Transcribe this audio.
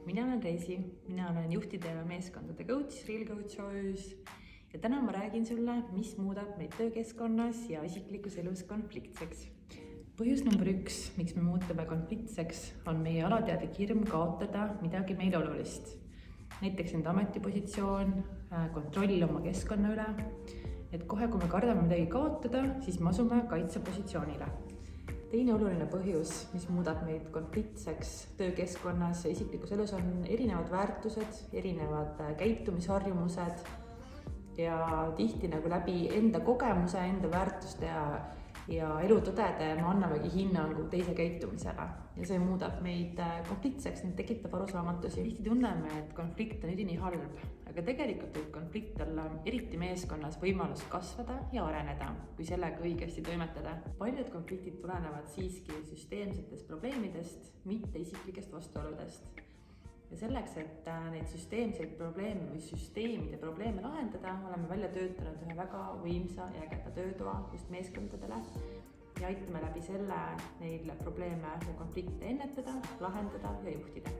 mina olen Reisi, mina olen juhtide ja meeskondade coach Real Coach OÜ-s ja täna ma räägin sulle, mis muudab meid töökeskkonnas ja isiklikus elus konfliktseks. Põhjus number 1, miks me muutume konfliktseks, on meie alateadlik hirm kaotada midagi meile olulist. Näiteks enda ametipositsioon, kontroll oma keskkonna üle. Et kohe, kui me kardame midagi kaotada, siis me asume kaitsepositsioonile. Teine oluline põhjus, mis muudab meid konfliktseks töökeskkonnas ja isiklikus elus, on erinevad väärtused, erinevad käitumisharjumused ja tihti läbi enda kogemuse, enda väärtuste ja elutõdede me annamegi hinnangu teise käitumisele ja see muudab meid konfliktseks, ning tekitab arusaamatusi. Tihti tunneme, et konflikt on üdini halb, aga tegelikult võib konflikt olla eriti meeskonnas võimalus kasvada ja areneda, kui sellega õigesti toimetada. Paljud konfliktid tulenevad siiski süsteemsetest probleemidest, mitte isiklikest vastuoludest. Ja selleks, et neid süsteemseid probleeme või süsteemide probleeme lahendada, oleme välja töötanud ühe väga võimsa ja ägeda töötoa just meeskondadele ja aitame läbi selle neil probleeme ja konflikte ennetada, lahendada ja juhtida.